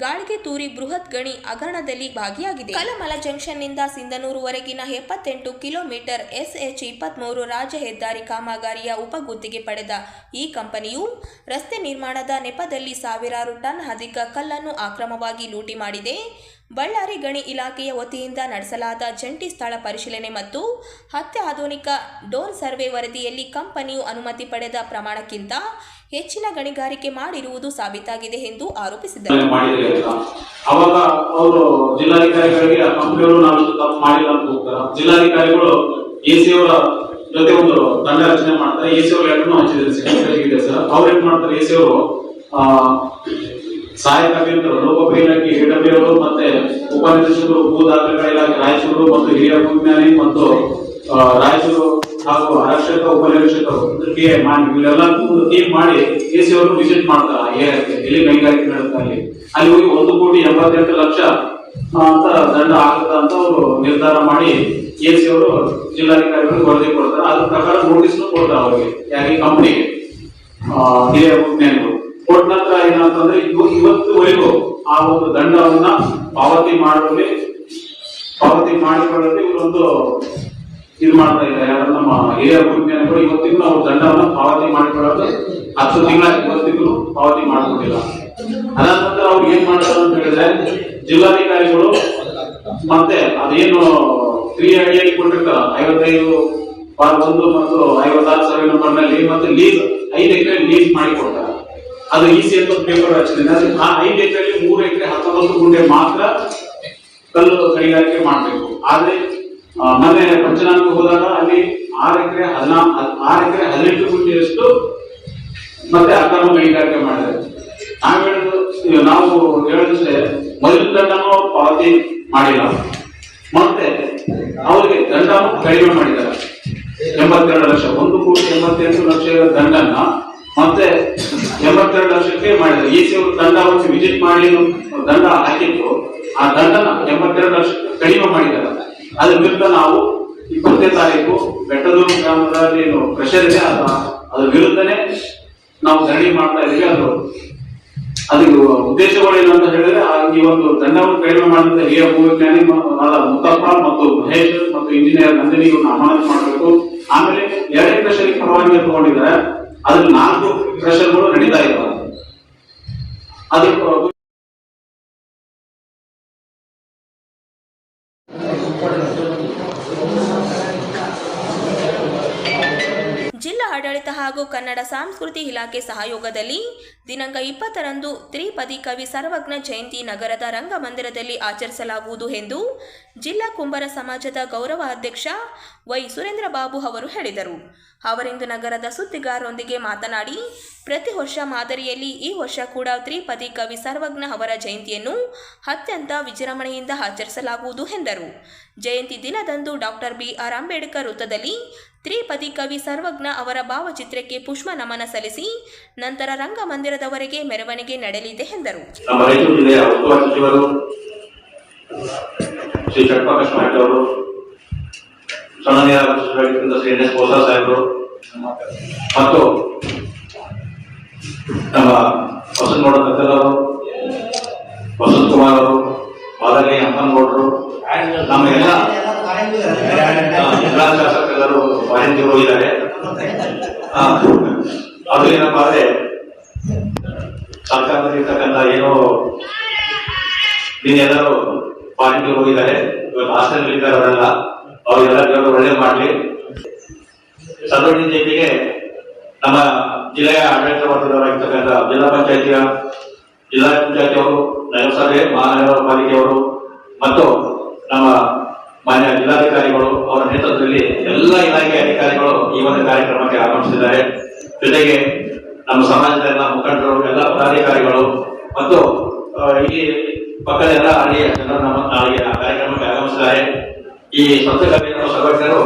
ಗಾಳಿಗೆ ತೂರಿ ಬೃಹತ್ ಗಣಿ ಹಗರಣದಲ್ಲಿ ಭಾಗಿಯಾಗಿದೆ. ಕಲಮಲ ಜಂಕ್ಷನ್ನಿಂದ ಸಿಂಧನೂರುವರೆಗಿನ 78 ಕಿಲೋಮೀಟರ್ SH-23 ರಾಜ್ಯ ಹೆದ್ದಾರಿ ಕಾಮಗಾರಿಯ ಉಪಗುತ್ತಿಗೆ ಪಡೆದ ಈ ಕಂಪನಿಯು ರಸ್ತೆ ನಿರ್ಮಾಣದ ನೆಪದಲ್ಲಿ ಸಾವಿರಾರು ಟನ್ ಅಧಿಕ ಕಲ್ಲನ್ನು ಅಕ್ರಮವಾಗಿ ಲೂಟಿ ಮಾಡಿದೆ. ಬಳ್ಳಾರಿ ಗಣಿ ಇಲಾಖೆಯ ವತಿಯಿಂದ ನಡೆಸಲಾದ ಜಂಟಿ ಸ್ಥಳ ಪರಿಶೀಲನೆ ಮತ್ತು ಅತ್ಯಾಧುನಿಕ ಡ್ರೋನ್ ಸರ್ವೆ ವರದಿಯಲ್ಲಿ ಕಂಪನಿಯು ಅನುಮತಿ ಪಡೆದ ಪ್ರಮಾಣಕ್ಕಿಂತ ಹೆಚ್ಚಿನ ಗಣಿಗಾರಿಕೆ ಮಾಡಿರುವುದು ಸಾಬೀತಾಗಿದೆ ಎಂದು ಆರೋಪಿಸಿದರು. ಅವಾಗ ಅವರು ಜಿಲ್ಲಾಧಿಕಾರಿಗಳಿಗೆ ಆ ಕಂಪನಿಯವರು ನಾವು ತಪ್ಪು ಮಾಡಿಲ್ಲ ಅಂತ ಹೋಗ್ತಾರೆ. ಜಿಲ್ಲಾಧಿಕಾರಿಗಳು ಎಸಿ ಅವರ ಜೊತೆ ಒಂದು ತಂಡ ರಚನೆ ಮಾಡ್ತಾರೆ. ಎಸಿ ಅವರು ಲೆಟರ್ನು ಹಂಚಿದ್ದಾರೆ, ಸೆಕ್ರೆಟರಿ ಸರ್. ಅವ್ರು ಏನ್ ಮಾಡ್ತಾರೆ, ಎಸಿ ಅವರು ಸಹಾಯಕ ಅಭಿಯಂತರು ಲೋಕೋಪಯೋಗಿ ಇಲಾಖೆ AW ಅವರು ಮತ್ತೆ ಉಪನಿರ್ದೇಶಕರು ಭೂ ದಾಖಲೆಗಳ ಇಲಾಖೆ ರಾಯಚೂರು ಮತ್ತು ಹಿರಿಯ ಭೂಜ್ಞಾನಿ ಮತ್ತು ರಾಯಚೂರು ಹಾಗೂ ಆರಕ್ಷಕ ಉಪನಿರೀಕ್ಷಕರು ಇವರೆಲ್ಲ ಟೀಮ್ ಮಾಡಿ ಎಸಿ ಅವರು ವಿಸಿಟ್ ಮಾಡ್ತಾರೆ. ಎಲ್ಲಿ ಗಣಿಗಾರಿಕೆ ನಡೆಸ್ತಾರೆ ಅಲ್ಲಿ ಹೋಗಿ 1,88,00,000 ಅಂತ ದಂಡ ಆಗುತ್ತ ಅಂತ ಅವರು ನಿರ್ಧಾರ ಮಾಡಿ ಎಸಿ ಅವರು ಜಿಲ್ಲಾಧಿಕಾರಿಗಳಿಗೆ ವರದಿ ಕೊಡ್ತಾರೆ. ಅದ್ರ ಪ್ರಕಾರ ನೋಟಿಸ್ ಕೊಡ್ತಾರೆ ಅವರಿಗೆ, ಯಾಕೆ ಕಂಪನಿಗೆ ಹಿರಿಯ ಭೂಜ್ಞಾನಿಗಳು. ಕೊಟ್ಟ ನಂತರ ಏನಂತಂದ್ರೆ ಇವತ್ತುವರೆಗೂ ಆ ಒಂದು ದಂಡವನ್ನ ಪಾವತಿ ಮಾಡಿಕೊಳ್ಳಲು ಇವರೊಂದು ಇದು ಮಾಡ್ತಾ ಇದ್ದಾರೆ. ನಮ್ಮ ಹಿರಿಯ ಭೂಜ್ಞಾನಿಗಳು ಇವತ್ತಿಗೂ ನಾವು ದಂಡವನ್ನು ಪಾವತಿ ಮಾಡಿಕೊಳ್ಳೋದು 10 ತಿಂಗಳ ಇವತ್ತಿಗೂ ಪಾವತಿ ಮಾಡಿಕೊಂಡಿಲ್ಲ. ಅದಾದ ನಂತರ ಅವ್ರು ಏನ್ ಮಾಡ್ತಾರೆ ಅಂತ ಹೇಳಿದ್ರೆ, ಜಿಲ್ಲಾಧಿಕಾರಿಗಳು ಮತ್ತೆ ಅದೇನು 3 ಅಡಿಯಲ್ಲಿ ಕೊಟ್ಟಿರ್ತಾರ 55/1 ಮತ್ತು 56 ಸರ್ವೆ ನಂಬರ್ನಲ್ಲಿ ಮತ್ತೆ ಲೀಸ್ 5 ಎಕರೆ ಲೀಸ್ ಮಾಡಿ ಕೊಡ್ತಾರೆ. ಅದು ಈಸಿ ಅಂತ ಪೇಪರ್ ರಚನೆ. ಆ 5 ಎಕರೆಯಲ್ಲಿ 3 ಎಕರೆ 19 ಗುಂಟೆ ಮಾತ್ರ ಕಲ್ಲು ಗಣಿಗಾರಿಕೆ ಮಾಡಬೇಕು. ಆದ್ರೆ ಮೊನ್ನೆ ಪಂಚನಾಮಕ್ಕೆ ಹೋದಾಗ ಅಲ್ಲಿ 6 ಎಕರೆ 18 ಗುಂಟೆಯಷ್ಟು ಮತ್ತೆ ಅಕ್ರಮ ಗಣಿಗಾರಿಕೆ ಮಾಡಿದ್ದಾರೆ. ನಾವು ಹೇಳಿದ್ರೆ ಮೊದಲು ದಂಡನೂ ಪಾವತಿ ಮಾಡಿಲ್ಲ, ಮತ್ತೆ ಅವರಿಗೆ ದಂಡನೂ ಕಡಿಮೆ ಮಾಡಿದ್ದಾರೆ. 82 ಲಕ್ಷ, 1,88,00,000 ದಂಡನ್ನ ಮತ್ತೆ 82 ಲಕ್ಷಕ್ಕೆ ಮಾಡಿದ್ದಾರೆ. ಈ ಅವರು ದಂಡವನ್ನು ವಿಸಿಟ್ ಮಾಡಿ ದಂಡ ಹಾಕಿತ್ತು, ಆ ದಂಡನ 82 ಲಕ್ಷಕ್ಕೆ ಕಡಿಮೆ ಮಾಡಿದ್ದಾರೆ. ಅದ್ರ ವಿರುದ್ಧ ನಾವು 20ನೇ ತಾರೀಕು ಬೆಟ್ಟದೂರು ಗ್ರಾಮದಲ್ಲಿ ಪ್ರೆಷರ್ ಇದೆ, ಅದ್ರ ವಿರುದ್ಧನೇ ನಾವು ಧರಣಿ ಮಾಡ್ತಾ ಇದ್ದೀವಿ. ಅದಕ್ಕೆ ಉದ್ದೇಶಗಳು ಏನು ಅಂತ ಹೇಳಿದ್ರೆ, ಈ ಒಂದು ದಂಡವನ್ನು ಕಡಿಮೆ ಮಾಡಿದಂತ ಹಿರಿಯ ಭೂವಿಜ್ಞಾನಿ ಮುತ್ತಪ್ಪ ಮತ್ತು ಮಹೇಶ್ ಮತ್ತು ಇಂಜಿನಿಯರ್ ನಂದಿನಿ ಇವ್ರನ್ನ ಅಮಾನತು ಮಾಡಬೇಕು. ಆಮೇಲೆ 2 ಕ್ರಷರ್ ಪರವಾನಗಿ ತಗೊಂಡಿದ್ದಾರೆ, ಅದ್ರ 4 ಕ್ರಷರ್ಗಳು ನಡೀತಾ ಇದ್ದಾವೆ. ಅದಕ್ಕೆ ಜಿಲ್ಲಾ ಆಡಳಿತ ಹಾಗೂ ಕನ್ನಡ ಸಂಸ್ಕೃತಿ ಇಲಾಖೆ ಸಹಯೋಗದಲ್ಲಿ ದಿನಾಂಕ 20ರಂದು ತ್ರಿಪದಿ ಕವಿ ಸರ್ವಜ್ಞ ಜಯಂತಿ ನಗರದ ರಂಗಮಂದಿರದಲ್ಲಿ ಆಚರಿಸಲಾಗುವುದು ಎಂದು ಜಿಲ್ಲಾ ಕುಂಬಾರ ಸಮಾಜದ ಗೌರವ ಅಧ್ಯಕ್ಷ ವೈ ಸುರೇಂದ್ರ ಬಾಬು ಅವರು ಹೇಳಿದರು. ಅವರಿಂದು ನಗರದ ಸುದ್ದಿಗಾರರೊಂದಿಗೆ ಮಾತನಾಡಿ, ಪ್ರತಿ ವರ್ಷ ಮಾದರಿಯಲ್ಲಿ ಈ ವರ್ಷ ಕೂಡ ತ್ರಿಪದಿ ಕವಿ ಸರ್ವಜ್ಞ ಅವರ ಜಯಂತಿಯನ್ನು ಅತ್ಯಂತ ವಿಜೃಂಭಣೆಯಿಂದ ಆಚರಿಸಲಾಗುವುದು ಎಂದರು. ಜಯಂತಿ ದಿನದಂದು ಡಾಕ್ಟರ್ BR ಅಂಬೇಡ್ಕರ್ ವೃತ್ತದಲ್ಲಿ ತ್ರಿಪದಿ ಕವಿ ಸರ್ವಜ್ಞ ಅವರ ಭಾವಚಿತ್ರಕ್ಕೆ ಪುಷ್ಪ ನಮನ ಸಲ್ಲಿಸಿ ನಂತರ ರಂಗಮಂದಿರದವರೆಗೆ ಮೆರವಣಿಗೆ ನಡೆಯಲಿದೆ ಎಂದರು. ನಮ್ಮ ರಾಯಚೂರು ಜಿಲ್ಲೆಯ ಉಸ್ತುವಾರಿ ಸಚಿವರು ಶ್ರೀ ಷಟ್ಪ್ರಕಾಶ್ ಮಾಹಿತಿ ಅವರು, ಸನ್ಮಾನ್ಯ ಶ್ರೀ NS ಬೋಸಾ ಸಾಹೇಬರು ಮತ್ತು ನಮ್ಮ ವಸಂತಗೌಡ ಕತ್ತಲ್ ಅವರು, ವಸಂತ್ ಕುಮಾರ್ ಅವರು, ಮಾದರಿ ಹಂಪನಗೌಡರು, ನಮ್ಮ ಎಲ್ಲ ಶಾಸಕರು ಮಾಹಿತಿಗಳು ಹೋಗಿದ್ದಾರೆ. ಅದು ಏನಪ್ಪಾ ಅಂದ್ರೆ, ಸರ್ಕಾರದಲ್ಲಿರ್ತಕ್ಕಂಥ ಏನೋ ನೀನೆಲ್ಲರೂ ಪಾಯಿಂಟ್ ಹೋಗಿದ್ದಾರೆ, ಇವತ್ತು ಹಾಸ್ಟೆಲ್ ಇದ್ದಾರೆ ಅವರೆಲ್ಲ, ಅವರೆಲ್ಲ ದೇವರು ಒಳ್ಳೆ ಮಾಡ್ಲಿ. ಸರ್ವಜ್ಞ ಜಯಂತಿಗೆ ನಮ್ಮ ಜಿಲ್ಲೆಯ ಆಡಳಿತ ವರ್ಗದವರಾಗಿರ್ತಕ್ಕಂಥ ಜಿಲ್ಲಾ ಪಂಚಾಯತಿಯವರು, ನಗರಸಭೆ, ಮಹಾನಗರ ಪಾಲಿಕೆಯವರು ಮತ್ತು ನಮ್ಮ ಮಾನ್ಯ ಜಿಲ್ಲಾಧಿಕಾರಿಗಳು ಅವರ ನೇತೃತ್ವದಲ್ಲಿ ಎಲ್ಲ ಇಲಾಖೆ ಅಧಿಕಾರಿಗಳು ಈ ಒಂದು ಕಾರ್ಯಕ್ರಮಕ್ಕೆ ಆಗಮಿಸಿದ್ದಾರೆ. ಜೊತೆಗೆ ನಮ್ಮ ಸಮಾಜದ ಎಲ್ಲ ಮುಖಂಡರು, ಎಲ್ಲ ಪದಾಧಿಕಾರಿಗಳು ಮತ್ತು ಈ ಪಕ್ಕದ ಎಲ್ಲ ಹಳ್ಳಿಯ ಜನರು ನಮ್ಮ ನಾಳೆಗೆ ಕಾರ್ಯಕ್ರಮಕ್ಕೆ ಆಗಮಿಸಿದ್ದಾರೆ. ಈ ಸ್ವಂತ ಕವಿಯನ್ನು ಸರ್ವಜ್ಞರು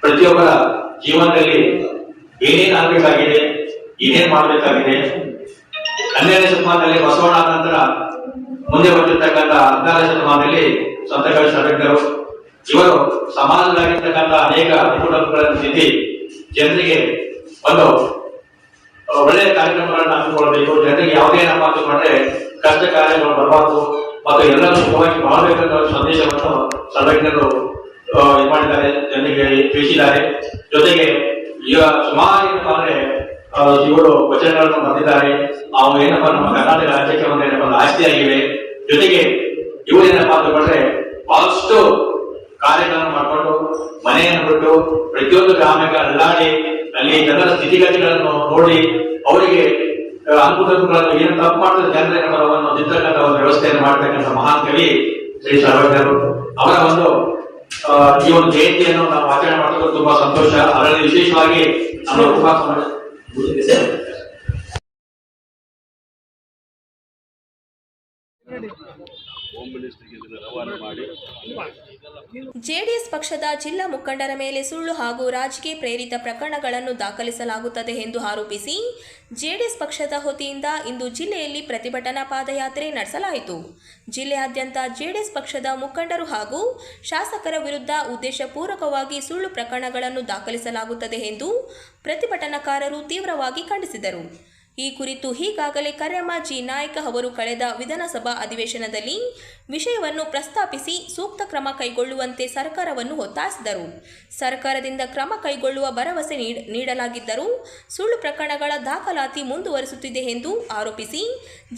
ಪ್ರತಿಯೊಬ್ಬರ ಜೀವನದಲ್ಲಿ ಏನೇನ್ ಆಗ್ಬೇಕಾಗಿದೆ, ಏನೇನ್ ಮಾಡಬೇಕಾಗಿದೆ, 12ನೇ ಶತಮಾನದಲ್ಲಿ ಬಸವಣ್ಣ ನಂತರ ಮುಂದೆ ಬಂದಿರತಕ್ಕಂಥ 14ನೇ ಶತಮಾನದಲ್ಲಿ ಸಂತ ಕವಿ ಸರ್ವಜ್ಞರು ಇವರು ಸಮಾಜದಲ್ಲಿರ್ತಕ್ಕಂಥ ಅನೇಕ ಅನುಕೂಲಗಳನ್ನು ತಿದ್ದಿ ಜನರಿಗೆ ಒಂದು ಒಳ್ಳೆಯ ಕಾರ್ಯಕ್ರಮಗಳನ್ನು ಹಮ್ಮಿಕೊಳ್ಳಬೇಕು. ಜನರಿಗೆ ಯಾವುದೇ ಮಾತು ಮಾಡಿದ್ರೆ ಕಷ್ಟ ಕಾರ್ಯಗಳು ಬರಬಾರದು ಮತ್ತು ಎಲ್ಲರೂ ಸುಖವಾಗಿ ಮಾಡಬೇಕಂತ ಸಂದೇಶವನ್ನು ಸರ್ವಜ್ಞರು ಇದು ಮಾಡಿದ್ದಾರೆ, ಜನರಿಗೆ ತಿಳಿಸಿದ್ದಾರೆ. ಜೊತೆಗೆ ಈಗ ಸುಮಾರು ಏನಪ್ಪಾ ಅಂದ್ರೆ ಇವರು ವಚನಗಳನ್ನು ಬರೆದಿದ್ದಾರೆ. ಅವು ಏನಪ್ಪಾ ನಮ್ಮ ಕರ್ನಾಟಕ ರಾಜ್ಯಕ್ಕೆ ಒಂದು ಏನಪ್ಪ ಆಸ್ತಿಯಾಗಿವೆ. ಜೊತೆಗೆ ಇವರು ಏನಪ್ಪಾ ಅಂತ ಬಂದ್ರೆ ಬಹಳಷ್ಟು ಕಾರ್ಯಗಳನ್ನು ಮಾಡಿಕೊಂಡು ಮನೆಯನ್ನು ಬಿಟ್ಟು ಪ್ರತಿಯೊಂದು ಗ್ರಾಮಕ್ಕೆ ಅಲ್ಲಾಡಿ ಅಲ್ಲಿ ಜನರ ಸ್ಥಿತಿಗತಿಗಳನ್ನು ನೋಡಿ ಅವರಿಗೆ ಅನುಕೂಲಗಳನ್ನು ಏನು ತಪ್ಪು ಮಾಡ್ತಾರೆ ಜನರನ್ನು ತಿದ್ದಕ್ಕಂಥ ಒಂದು ವ್ಯವಸ್ಥೆಯನ್ನು ಮಾಡತಕ್ಕಂಥ ಮಹಾನ್ ಕವಿ ಶ್ರೀ ಸರ್ವಜ್ಞರು ಅವರ ಒಂದು ಈ ಒಂದು ಜಯಂತಿಯನ್ನು ನಾವು ಆಚರಣೆ ಮಾಡೋದು ತುಂಬಾ ಸಂತೋಷ. ಅದರಲ್ಲಿ ವಿಶೇಷವಾಗಿ ನಮ್ಮ ಕುಂಬಾರ ಸಮಾಜ ಜೆಡಿಎಸ್ ಪಕ್ಷದ ಜಿಲ್ಲಾ ಮುಖಂಡರ ಮೇಲೆ ಸುಳ್ಳು ಹಾಗೂ ರಾಜಕೀಯ ಪ್ರೇರಿತ ಪ್ರಕರಣಗಳನ್ನು ದಾಖಲಿಸಲಾಗುತ್ತದೆ ಎಂದು ಆರೋಪಿಸಿ ಜೆಡಿಎಸ್ ಪಕ್ಷದ ವತಿಯಿಂದ ಇಂದು ಜಿಲ್ಲೆಯಲ್ಲಿ ಪ್ರತಿಭಟನಾ ಪಾದಯಾತ್ರೆ ನಡೆಸಲಾಯಿತು. ಜಿಲ್ಲೆಯಾದ್ಯಂತ ಜೆಡಿಎಸ್ ಪಕ್ಷದ ಮುಖಂಡರು ಹಾಗೂ ಶಾಸಕರ ವಿರುದ್ಧ ಉದ್ದೇಶಪೂರ್ವಕವಾಗಿ ಸುಳ್ಳು ಪ್ರಕರಣಗಳನ್ನು ದಾಖಲಿಸಲಾಗುತ್ತದೆ ಎಂದು ಪ್ರತಿಭಟನಾಕಾರರು ತೀವ್ರವಾಗಿ ಖಂಡಿಸಿದರು. ಈ ಕುರಿತು ಈಗಾಗಲೇ ಕರೆಮ್ಮ ಜಿ ನಾಯಕ ಅವರು ಕಳೆದ ವಿಧಾನಸಭಾ ಅಧಿವೇಶನದಲ್ಲಿ ವಿಷಯವನ್ನು ಪ್ರಸ್ತಾಪಿಸಿ ಸೂಕ್ತ ಕ್ರಮ ಕೈಗೊಳ್ಳುವಂತೆ ಸರ್ಕಾರವನ್ನು ಒತ್ತಾಯಿಸಿದರು. ಸರ್ಕಾರದಿಂದ ಕ್ರಮ ಕೈಗೊಳ್ಳುವ ಭರವಸೆ ನೀಡಲಾಗಿದ್ದರೂ ಸುಳ್ಳು ಪ್ರಕರಣಗಳ ದಾಖಲಾತಿ ಮುಂದುವರಿಸುತ್ತಿದೆ ಎಂದು ಆರೋಪಿಸಿ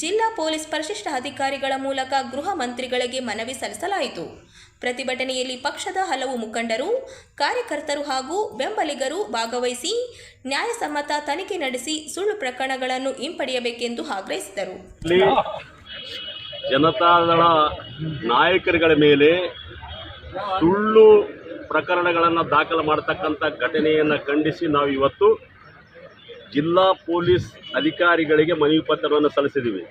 ಜಿಲ್ಲಾ ಪೊಲೀಸ್ ಪರಿಶಿಷ್ಟ ಅಧಿಕಾರಿಗಳ ಮೂಲಕ ಗೃಹ ಮಂತ್ರಿಗಳಿಗೆ ಮನವಿ ಸಲ್ಲಿಸಲಾಯಿತು. ಪ್ರತಿಭಟನೆಯಲ್ಲಿ ಪಕ್ಷದ ಹಲವು ಮುಖಂಡರು, ಕಾರ್ಯಕರ್ತರು ಹಾಗೂ ಬೆಂಬಲಿಗರು ಭಾಗವಹಿಸಿ ನ್ಯಾಯಸಮ್ಮತ ತನಿಖೆ ನಡೆಸಿ ಸುಳ್ಳು ಪ್ರಕರಣಗಳನ್ನು ಹಿಂಪಡೆಯಬೇಕೆಂದು ಆಗ್ರಹಿಸಿದರು. ಜನತಾದಳ ನಾಯಕರುಗಳ ಮೇಲೆ ಸುಳ್ಳು ಪ್ರಕರಣಗಳನ್ನು ದಾಖಲು ಮಾಡತಕ್ಕಂಥ ಘಟನೆಯನ್ನು ಖಂಡಿಸಿ ನಾವು ಇವತ್ತು ಜಿಲ್ಲಾ ಪೊಲೀಸ್ ಅಧಿಕಾರಿಗಳಿಗೆ ಮನವಿ ಪತ್ರವನ್ನು ಸಲ್ಲಿಸಿದ್ದೀವಿ.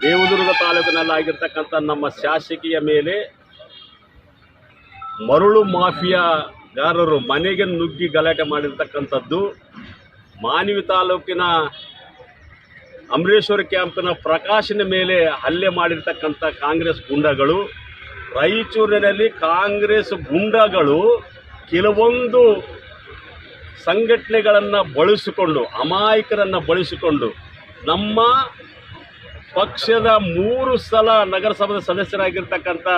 ದೇವದುರ್ಗ ತಾಲೂಕಿನಲ್ಲಾಗಿರ್ತಕ್ಕಂಥ ನಮ್ಮ ಶಾಸಕಿಯ ಮೇಲೆ ಮರಳು ಮಾಫಿಯಾಗಾರರು ಮನೆಗೆ ನುಗ್ಗಿ ಗಲಾಟೆ ಮಾಡಿರ್ತಕ್ಕಂಥದ್ದು, ಮಾನ್ವಿ ತಾಲೂಕಿನ ಅಮರೇಶ್ವರ ಕ್ಯಾಂಪಿನ ಪ್ರಕಾಶನ ಮೇಲೆ ಹಲ್ಲೆ ಮಾಡಿರ್ತಕ್ಕಂಥ ಕಾಂಗ್ರೆಸ್ ಗುಂಡಗಳು, ರಾಯಚೂರಿನಲ್ಲಿ ಕಾಂಗ್ರೆಸ್ ಗುಂಡಗಳು ಕೆಲವೊಂದು ಸಂಘಟನೆಗಳನ್ನು ಬಳಸಿಕೊಂಡು, ಅಮಾಯಕರನ್ನು ಬಳಸಿಕೊಂಡು ನಮ್ಮ ಪಕ್ಷದ 3 ಸಲ ನಗರಸಭಾ ಸದಸ್ಯರಾಗಿರ್ತಕ್ಕಂಥ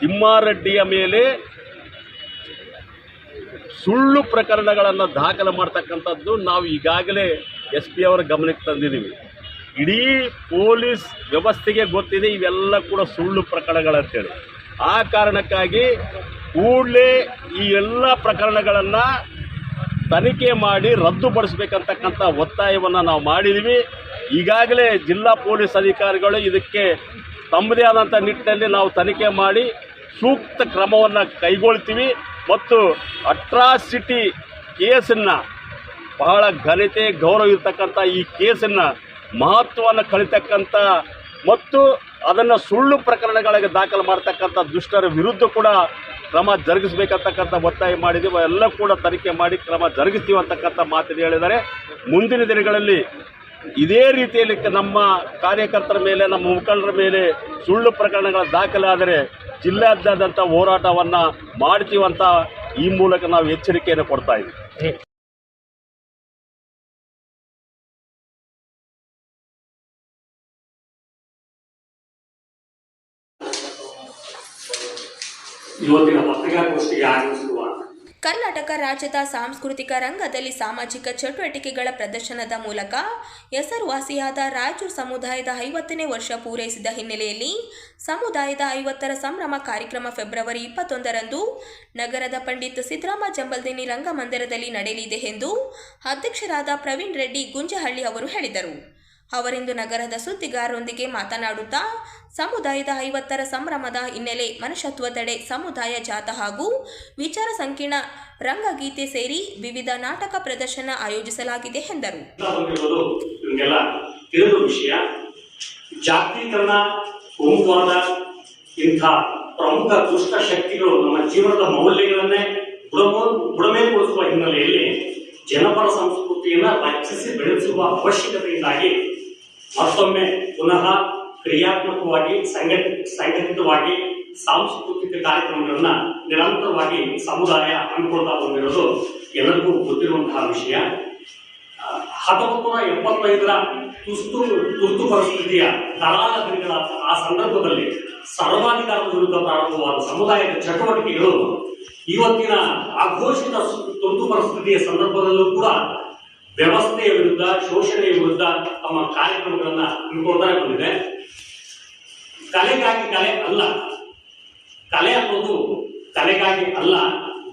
ತಿಮ್ಮಾರೆಡ್ಡಿಯ ಮೇಲೆ ಸುಳ್ಳು ಪ್ರಕರಣಗಳನ್ನು ದಾಖಲು ಮಾಡ್ತಕ್ಕಂಥದ್ದು ನಾವು ಈಗಾಗಲೇ SP ಅವರ ಗಮನಕ್ಕೆ ತಂದಿದ್ದೀವಿ. ಇಡೀ ಪೊಲೀಸ್ ವ್ಯವಸ್ಥೆಗೆ ಗೊತ್ತಿದೆ ಇವೆಲ್ಲ ಕೂಡ ಸುಳ್ಳು ಪ್ರಕರಣಗಳಂತೇಳಿ. ಆ ಕಾರಣಕ್ಕಾಗಿ ಕೂಡಲೇ ಈ ಎಲ್ಲ ಪ್ರಕರಣಗಳನ್ನು ತನಿಖೆ ಮಾಡಿ ರದ್ದುಪಡಿಸಬೇಕಂತಕ್ಕಂಥ ಒತ್ತಾಯವನ್ನು ನಾವು ಮಾಡಿದ್ದೀವಿ. ಈಗಾಗಲೇ ಜಿಲ್ಲಾ ಪೊಲೀಸ್ ಅಧಿಕಾರಿಗಳು ಇದಕ್ಕೆ ತಮ್ಮದೇ ಆದಂಥ ನಿಟ್ಟಿನಲ್ಲಿ ನಾವು ತನಿಖೆ ಮಾಡಿ ಸೂಕ್ತ ಕ್ರಮವನ್ನು ಕೈಗೊಳ್ತೀವಿ ಮತ್ತು ಅಟ್ರಾಸಿಟಿ ಕೇಸನ್ನು ಬಹಳ ಘನತೆ ಗೌರವ ಇರತಕ್ಕಂಥ ಈ ಕೇಸನ್ನು ಮಹತ್ವವನ್ನು ಕಳಿತಕ್ಕಂಥ ಮತ್ತು ಅದನ್ನು ಸುಳ್ಳು ಪ್ರಕರಣಗಳಿಗೆ ದಾಖಲು ಮಾಡ್ತಕ್ಕಂಥ ದುಷ್ಟರ ವಿರುದ್ಧ ಕೂಡ ಕ್ರಮ ಜರುಗಿಸಬೇಕಂತಕ್ಕಂಥ ಒತ್ತಾಯ ಮಾಡಿದ್ದೀವಿ. ಎಲ್ಲ ಕೂಡ ತನಿಖೆ ಮಾಡಿ ಕ್ರಮ ಜರುಗಿಸ್ತೀವಿ ಅಂತಕ್ಕಂಥ ಮಾತನ್ನು ಹೇಳಿದ್ದಾರೆ. ಮುಂದಿನ ದಿನಗಳಲ್ಲಿ ಇದೇ ರೀತಿಯಲ್ಲಿ ನಮ್ಮ ಕಾರ್ಯಕರ್ತರ ಮೇಲೆ, ನಮ್ಮ ಮುಖಂಡರ ಮೇಲೆ ಸುಳ್ಳು ಪ್ರಕರಣಗಳ ದಾಖಲಾದರೆ ಜಿಲ್ಲಾದ್ಯಂತ ಹೋರಾಟವನ್ನು ಮಾಡ್ತೀವಂತ ಈ ಮೂಲಕ ನಾವು ಎಚ್ಚರಿಕೆಯನ್ನು ಕೊಡ್ತಾ ಇದ್ದೀವಿ. ಇವತ್ತಿನ ಪತ್ರಿಕಾಗೋಷ್ಠಿಗೆ ಆಗಮಿಸಿರುವ ಕರ್ನಾಟಕ ರಾಜ್ಯದ ಸಾಂಸ್ಕೃತಿಕ ರಂಗದಲ್ಲಿ ಸಾಮಾಜಿಕ ಚಟುವಟಿಕೆಗಳ ಪ್ರದರ್ಶನದ ಮೂಲಕ ಹೆಸರುವಾಸಿಯಾದ ರಾಯಚೂರು ಸಮುದಾಯದ 50ನೇ ವರ್ಷ ಪೂರೈಸಿದ ಹಿನ್ನೆಲೆಯಲ್ಲಿ ಸಮುದಾಯದ 50ರ ಸಂಭ್ರಮ ಕಾರ್ಯಕ್ರಮ ಫೆಬ್ರವರಿ 21ರಂದು ನಗರದ ಪಂಡಿತ್ ಸಿದ್ದರಾಮ ಜಂಬಲ್ದಿನ್ನಿ ರಂಗಮಂದಿರದಲ್ಲಿ ನಡೆಯಲಿದೆ ಎಂದು ಅಧ್ಯಕ್ಷರಾದ ಪ್ರವೀಣ್ ರೆಡ್ಡಿ ಗುಂಜಹಳ್ಳಿ ಅವರು ಹೇಳಿದರು. ಅವರಿಂದು ನಗರದ ಸುದ್ದಿಗಾರರೊಂದಿಗೆ ಮಾತನಾಡುತ್ತಾ ಸಮುದಾಯದ 50ರ ಸಂಭ್ರಮದ ಹಿನ್ನೆಲೆ ಮನುಷ್ಯತ್ವದೆಡೆ ಸಮುದಾಯ ಜಾಥಾ ಹಾಗೂ ವಿಚಾರ ಸಂಕಿರಣ ರಂಗಗೀತೆ ಸೇರಿ ವಿವಿಧ ನಾಟಕ ಪ್ರದರ್ಶನ ಆಯೋಜಿಸಲಾಗಿದೆ ಎಂದರು. ವಿಷಯ ಜಾಗತೀಕರಣ, ಕೋಮುವಾದ ಇಂಥ ಪ್ರಮುಖ ದುಷ್ಟ ಶಕ್ತಿಗಳು ನಮ್ಮ ಜೀವನದ ಮೌಲ್ಯಗಳನ್ನೇ ಬುಡಮೇಲ್ಗೊಳಿಸುವ ಹಿನ್ನೆಲೆಯಲ್ಲಿ ಜನಪರ ಸಂಸ್ಕೃತಿಯನ್ನು ರಕ್ಷಿಸಿ ಬೆಳೆಸುವ ಅವಶ್ಯಕತೆಯಿಂದಾಗಿ ಮತ್ತೊಮ್ಮೆ ಪುನಃ ಕ್ರಿಯಾತ್ಮಕವಾಗಿ ಸಂಘಟಿತವಾಗಿ ಸಾಂಸ್ಕೃತಿಕ ಕಾರ್ಯಕ್ರಮಗಳನ್ನ ನಿರಂತರವಾಗಿ ಸಮುದಾಯ ಹಮ್ಮಿಕೊಳ್ತಾ ಬಂದಿರೋದು ಎಲ್ಲರಿಗೂ ಗೊತ್ತಿರುವಂತಹ ವಿಷಯ. 1975ರ ತುರ್ತು ಪರಿಸ್ಥಿತಿಯ ಕರಾಳ ದಿನಗಳ ಆ ಸಂದರ್ಭದಲ್ಲಿ ಸರ್ವಾಧಿಕಾರದ ವಿರುದ್ಧ ಪ್ರಾರಂಭವಾದ ಸಮುದಾಯದ ಚಟುವಟಿಕೆಗಳು ಇವತ್ತಿನ ಅಘೋಷಿತ ತುರ್ತು ಪರಿಸ್ಥಿತಿಯ ಸಂದರ್ಭದಲ್ಲೂ ಕೂಡ ವ್ಯವಸ್ಥೆಯ ವಿರುದ್ಧ, ಶೋಷಣೆಯ ವಿರುದ್ಧ ತಮ್ಮ ಕಾರ್ಯಕ್ರಮಗಳನ್ನ ಹಮ್ಮಿಕೊಳ್ತಾ ಬಂದಿದೆ. ಕಲೆಗಾಗಿ ಕಲೆ ಅಲ್ಲ, ಕಲೆ ಅನ್ನೋದು ಕಲೆಗಾಗಿ ಅಲ್ಲ,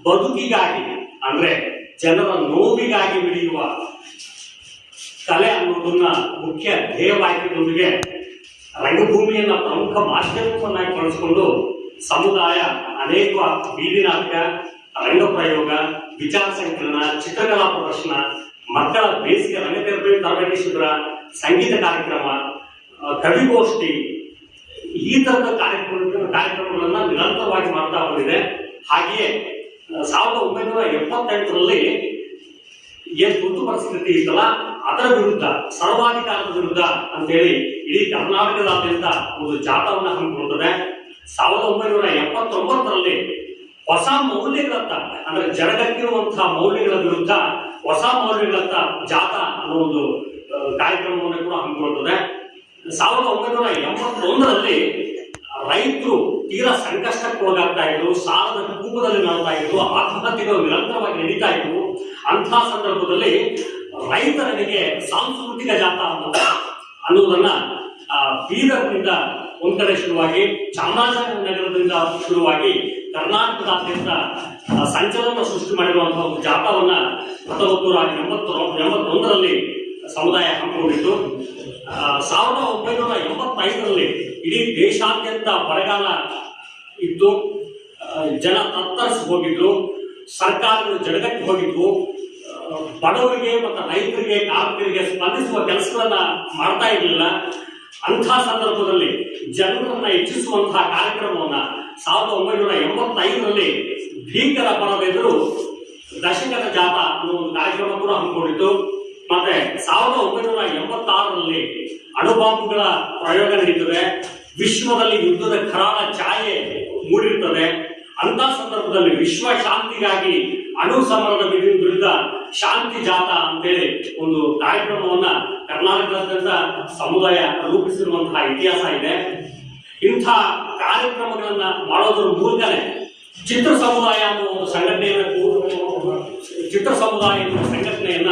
ಬದುಕಿಗಾಗಿ, ಅಂದ್ರೆ ಜನರ ನೋವಿಗಾಗಿ ಮಿಡಿಯುವ ಕಲೆ ಅನ್ನೋದನ್ನ ಮುಖ್ಯ ಧ್ಯೇಯವಾಕ್ಯದೊಂದಿಗೆ ರಂಗಭೂಮಿಯನ್ನ ಪ್ರಮುಖ ಮಾಧ್ಯಮವನ್ನಾಗಿ ಬಳಸಿಕೊಂಡು ಸಮುದಾಯ ಅನೇಕ ಬೀದಿ ನಾಟಕ, ರಂಗಪ್ರಯೋಗ, ವಿಚಾರ ಸಂಕಿರಣ, ಚಿತ್ರಕಲಾ ಪ್ರದರ್ಶನ, ಮಕ್ಕಳ ಬೇಸಿಗೆ ತರಬೇತಿ ಶಿಬಿರ, ಸಂಗೀತ ಕಾರ್ಯಕ್ರಮ, ಕವಿಗೋಷ್ಠಿ, ಈ ತರದ ಕಾರ್ಯಕ್ರಮಗಳನ್ನ ನಿರಂತರವಾಗಿ ಮಾಡ್ತಾ ಬಂದಿದೆ. ಹಾಗೆಯೇ 1978ರಲ್ಲಿ ಏನ್ ತುರ್ತು ಪರಿಸ್ಥಿತಿ ಇತ್ತಲ್ಲ ಅದರ ವಿರುದ್ಧ, ಸರ್ವಾಧಿಕಾರದ ವಿರುದ್ಧ ಅಂತೇಳಿ ಇಡೀ ಕರ್ನಾಟಕದಾದ್ಯಂತ ಒಂದು ಜಾಥಾವನ್ನ ಹಮ್ಮಿಕೊಳ್ಳುತ್ತದೆ. 1979ರಲ್ಲಿ ಹೊಸ ಮೌಲ್ಯಗಳತ್ತ, ಅಂದ್ರೆ ಜಡಗಟ್ಟಿರುವಂತಹ ಮೌಲ್ಯಗಳ ವಿರುದ್ಧ ಹೊಸ ಮೌಲ್ಯಗಳತ್ತ ಜಾಥಾ ಅನ್ನೋ ಒಂದು ಕಾರ್ಯಕ್ರಮವನ್ನು ಕೂಡ ಹಮ್ಮಿಕೊಳ್ಳುತ್ತದೆ. 1981ರಲ್ಲಿ ರೈತರು ತೀರಾ ಸಂಕಷ್ಟಕ್ಕೆ ಒಳಗಾಗ್ತಾ ಇದ್ರು, ಸಾಲದ ಕೂಪದಲ್ಲಿ ನಡೀತಾ ಇದ್ರು, ಆತ್ಮಹತ್ಯೆಗಳು ನಿರಂತರವಾಗಿ ನಡೀತಾ ಇದ್ವು. ಅಂತಹ ಸಂದರ್ಭದಲ್ಲಿ ರೈತರಿಗೆ ಸಾಂಸ್ಕೃತಿಕ ಜಾಥಾ ಅನ್ನೋದನ್ನ ಬೀದರ್ನಿಂದ ಒಂದ್ ಕಡೆ ಶುರುವಾಗಿ, ಚಾಮರಾಜನಗರದಿಂದ ಶುರುವಾಗಿ ಕರ್ನಾಟಕದಾದ್ಯಂತ ಸಂಚಲನ ಸೃಷ್ಟಿ ಮಾಡಿರುವಂತಹ ಒಂದು ಜಾಥಾವನ್ನ 1981ರಲ್ಲಿ ಸಮುದಾಯ ಹಮ್ಮಿಕೊಂಡಿತ್ತು. 1985ರಲ್ಲಿ ಇಡೀ ದೇಶಾದ್ಯಂತ ಬರಗಾಲ ಇತ್ತು. ಜನ ತತ್ತರಿಸಿ ಹೋಗಿದ್ರು, ಸರ್ಕಾರಗಳು ಜಡಗಟ್ಟಿ ಹೋಗಿದ್ವು, ಬಡವರಿಗೆ ಮತ್ತು ರೈತರಿಗೆ ಕಾರ್ಮಿಕರಿಗೆ ಸ್ಪಂದಿಸುವ ಕೆಲಸಗಳನ್ನ ಮಾಡ್ತಾ ಇರಲಿಲ್ಲ. ಅಂಥ ಸಂದರ್ಭದಲ್ಲಿ ಜನರನ್ನ ಹೆಚ್ಚಿಸುವಂತಹ ಕಾರ್ಯಕ್ರಮವನ್ನ 1985ರಲ್ಲಿ ಭೀಕರ ಬರದೆದುರು ದಶಕದ ಜಾಥಾ ಅನ್ನೋ ಒಂದು ಕಾರ್ಯಕ್ರಮ ಕೂಡ ಹಮ್ಮಿಕೊಂಡಿತ್ತು. ಮತ್ತೆ 1986ರಲ್ಲಿ ಅಣುಬಾಂಬ್ಗಳ ಪ್ರಯೋಗ ನಡೀತದೆ, ವಿಶ್ವದಲ್ಲಿ ಯುದ್ಧದ ಕರಾಳ ಛಾಯೆ ಮೂಡಿರ್ತದೆ. ಅಂತ ಸಂದರ್ಭದಲ್ಲಿ ವಿಶ್ವ ಶಾಂತಿಗಾಗಿ ಅಣು ಸಮರದ ವಿರುದ್ಧ ಶಾಂತಿ ಜಾಥಾ ಅಂತೇಳಿ ಒಂದು ಕಾರ್ಯಕ್ರಮವನ್ನ ಕರ್ನಾಟಕದಾದ್ಯಂತ ಸಮುದಾಯ ರೂಪಿಸಿರುವಂತಹ ಇತಿಹಾಸ ಇದೆ. ಇಂಥ ಕಾರ್ಯಕ್ರಮಗಳನ್ನ ಮಾಡೋದ್ರ ಮೂಲಕನೇ ಚಿತ್ರ ಸಮುದಾಯ ಅನ್ನೋ ಒಂದು ಸಂಘಟನೆಯನ್ನ